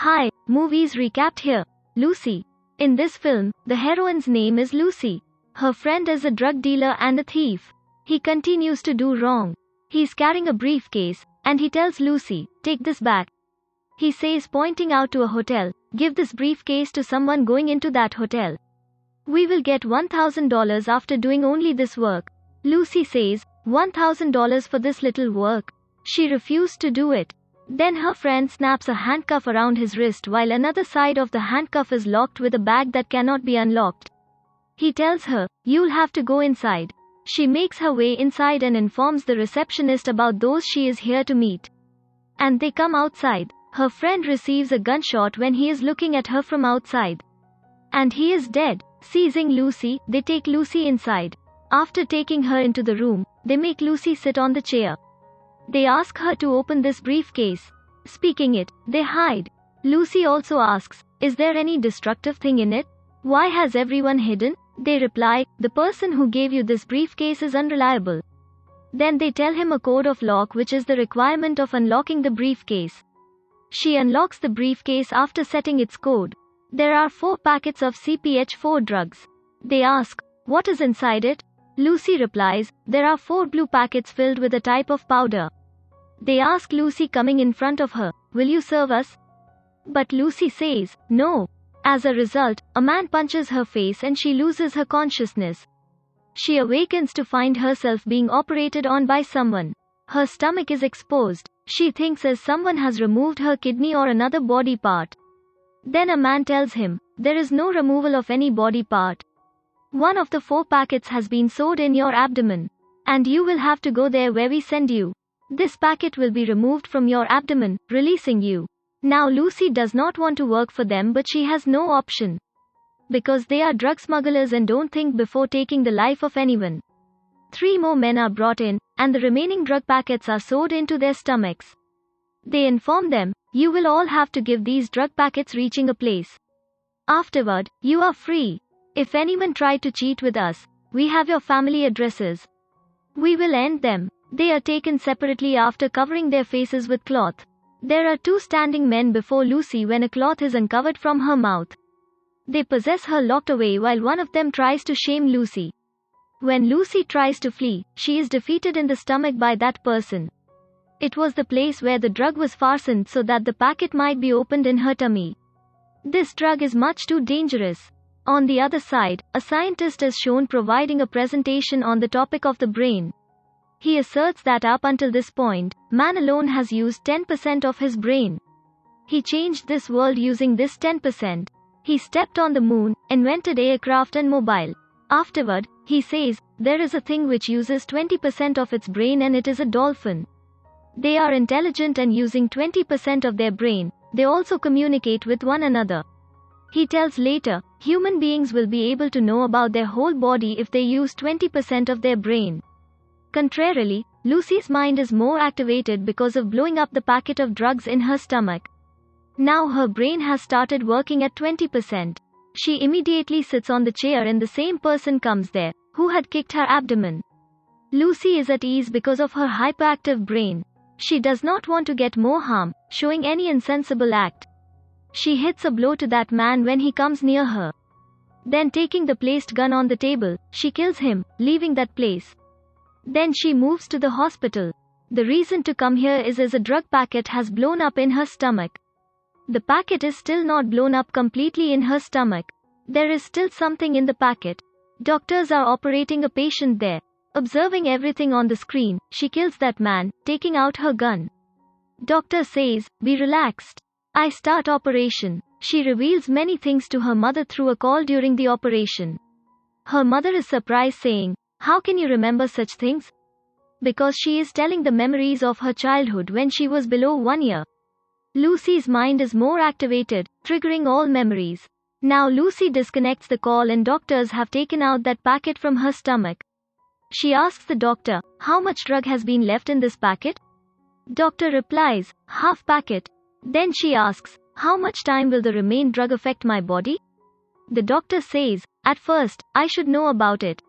Hi, movies recapped here. Lucy. In this film, the heroine's name is Lucy. Her friend is a drug dealer and a thief. He continues to do wrong. He's carrying a briefcase, and he tells Lucy, "Take this back." He says, pointing out to a hotel, "Give this briefcase to someone going into that hotel. We will get $1,000 after doing only this work." Lucy says, $1,000 for this little work? She refused to do it. Then her friend snaps a handcuff around his wrist while another side of the handcuff is locked with a bag that cannot be unlocked. He tells her, "You'll have to go inside." She makes her way inside and informs the receptionist about those she is here to meet. And they come outside. Her friend receives a gunshot when he is looking at her from outside. And he is dead. Seizing Lucy, they take Lucy inside. After taking her into the room, they make Lucy sit on the chair. They ask her to open this briefcase. Speaking it, they hide. Lucy also asks, "Is there any destructive thing in it? Why has everyone hidden?" They reply, "The person who gave you this briefcase is unreliable." Then they tell him a code of lock, which is the requirement of unlocking the briefcase. She unlocks the briefcase after setting its code. There are 4 packets of CPH4 drugs. They ask, "What is inside it?" Lucy replies, "There are 4 blue packets filled with a type of powder." They ask Lucy, coming in front of her, "Will you serve us?" But Lucy says, "No." As a result, a man punches her face and she loses her consciousness. She awakens to find herself being operated on by someone. Her stomach is exposed. She thinks as someone has removed her kidney or another body part. Then a man tells him, "There is no removal of any body part. One of the 4 packets has been sewed in your abdomen. And you will have to go there where we send you. This packet will be removed from your abdomen, releasing you." Now Lucy does not want to work for them, but she has no option. Because they are drug smugglers and don't think before taking the life of anyone. 3 more men are brought in, and the remaining drug packets are sewed into their stomachs. They inform them, "You will all have to give these drug packets reaching a place. Afterward, you are free. If anyone tried to cheat with us, we have your family addresses. We will end them." They are taken separately after covering their faces with cloth. There are 2 standing men before Lucy when a cloth is uncovered from her mouth. They possess her locked away while one of them tries to shame Lucy. When Lucy tries to flee, she is defeated in the stomach by that person. It was the place where the drug was fastened so that the packet might be opened in her tummy. This drug is much too dangerous. On the other side, a scientist is shown providing a presentation on the topic of the brain. He asserts that up until this point, man alone has used 10% of his brain. He changed this world using this 10%. He stepped on the moon, invented aircraft and mobile. Afterward, he says, there is a thing which uses 20% of its brain and it is a dolphin. They are intelligent and using 20% of their brain, they also communicate with one another. He tells later, human beings will be able to know about their whole body if they use 20% of their brain. Contrarily, Lucy's mind is more activated because of blowing up the packet of drugs in her stomach. Now her brain has started working at 20%. She immediately sits on the chair and the same person comes there, who had kicked her abdomen. Lucy is at ease because of her hyperactive brain. She does not want to get more harm, showing any insensible act. She hits a blow to that man when he comes near her. Then taking the placed gun on the table, she kills him, leaving that place. Then she moves to the hospital. The reason to come here is as a drug packet has blown up in her stomach. The packet is still not blown up completely in her stomach. There is still something in the packet. Doctors are operating a patient there. Observing everything on the screen, she kills that man, taking out her gun. Doctor says, "Be relaxed. I start operation." She reveals many things to her mother through a call during the operation. Her mother is surprised, saying, "How can you remember such things?" Because she is telling the memories of her childhood when she was below 1 year. Lucy's mind is more activated, triggering all memories. Now Lucy disconnects the call and doctors have taken out that packet from her stomach. She asks the doctor, "How much drug has been left in this packet?" Doctor replies, "Half packet." Then she asks, "How much time will the remained drug affect my body?" The doctor says, "At first, I should know about it."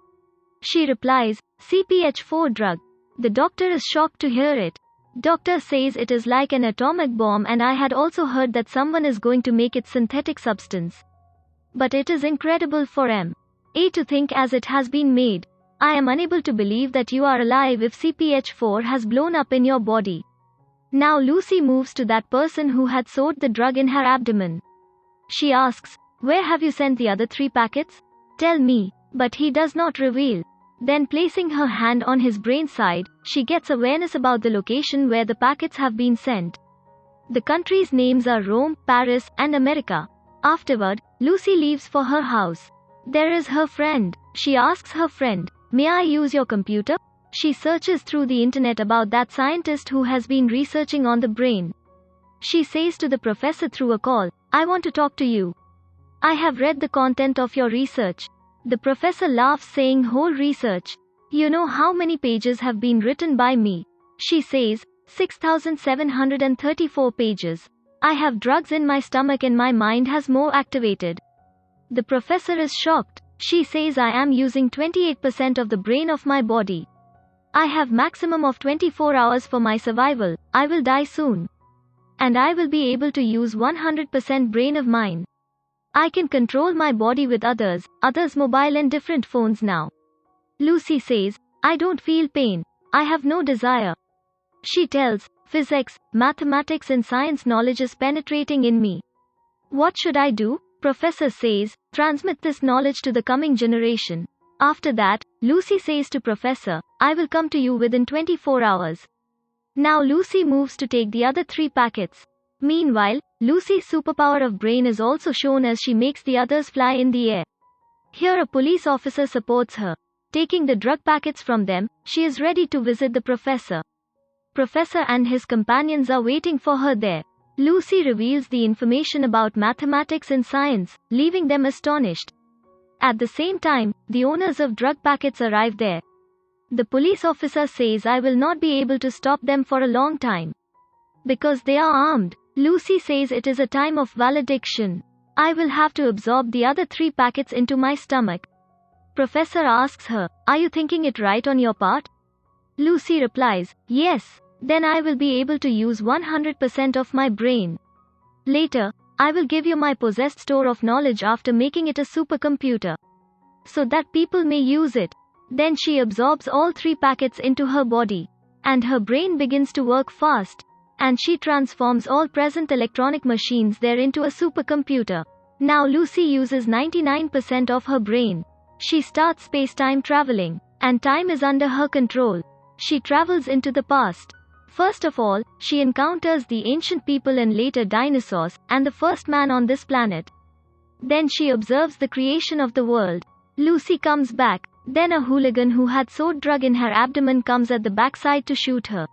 She replies, "CPH4 drug." The doctor is shocked to hear it. Doctor says it is like an atomic bomb, and I had also heard that someone is going to make it synthetic substance. But it is incredible for M.A. to think as it has been made. I am unable to believe that you are alive if CPH4 has blown up in your body. Now Lucy moves to that person who had sewed the drug in her abdomen. She asks, "Where have you sent the other 3 packets? Tell me." But he does not reveal. Then placing her hand on his brain side, she gets awareness about the location where the packets have been sent. The countries' names are Rome, Paris, and America. Afterward, Lucy leaves for her house. There is her friend. She asks her friend, "May I use your computer?" She searches through the internet about that scientist who has been researching on the brain. She says to the professor through a call, "I want to talk to you. I have read the content of your research." The professor laughs, saying, "Whole research? You know how many pages have been written by me?" She says, 6,734 pages. I have drugs in my stomach and my mind has more activated. The professor is shocked. She says, "I am using 28% of the brain of my body. I have maximum of 24 hours for my survival. I will die soon. And I will be able to use 100% brain of mine. I can control my body with others' mobile and different phones now." Lucy says, "I don't feel pain. I have no desire." She tells, "Physics, mathematics and science knowledge is penetrating in me. What should I do?" Professor says, "Transmit this knowledge to the coming generation." After that, Lucy says to Professor, "I will come to you within 24 hours. Now Lucy moves to take the other 3 packets. Meanwhile, Lucy's superpower of brain is also shown as she makes the others fly in the air. Here a police officer supports her. Taking the drug packets from them, she is ready to visit the professor. Professor and his companions are waiting for her there. Lucy reveals the information about mathematics and science, leaving them astonished. At the same time, the owners of drug packets arrive there. The police officer says, "I will not be able to stop them for a long time. Because they are armed." Lucy says, "It is a time of valediction. I will have to absorb the other 3 packets into my stomach." Professor asks her, "Are you thinking it right on your part?" Lucy replies, "Yes. Then I will be able to use 100% of my brain. Later, I will give you my possessed store of knowledge after making it a supercomputer, so that people may use it." Then she absorbs all 3 packets into her body. And her brain begins to work fast. And she transforms all present electronic machines there into a supercomputer. Now Lucy uses 99% of her brain. She starts space-time traveling. And time is under her control. She travels into the past. First of all, she encounters the ancient people and later dinosaurs, and the first man on this planet. Then she observes the creation of the world. Lucy comes back. Then a hooligan who had sewed drug in her abdomen comes at the backside to shoot her.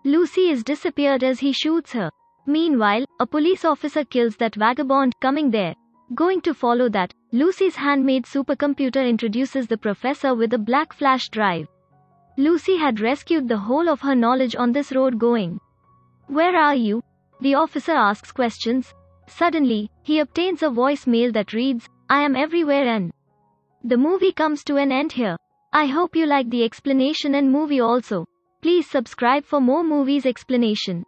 Lucy is disappeared as he shoots her. Meanwhile, a police officer kills that vagabond coming there. Going to follow that, Lucy's handmade supercomputer introduces the professor with a black flash drive. Lucy had rescued the whole of her knowledge on this road going. "Where are you?" The officer asks questions. Suddenly, he obtains a voicemail that reads, "I am everywhere," and the movie comes to an end here. I hope you like the explanation and movie also. Please subscribe for more movies explanation.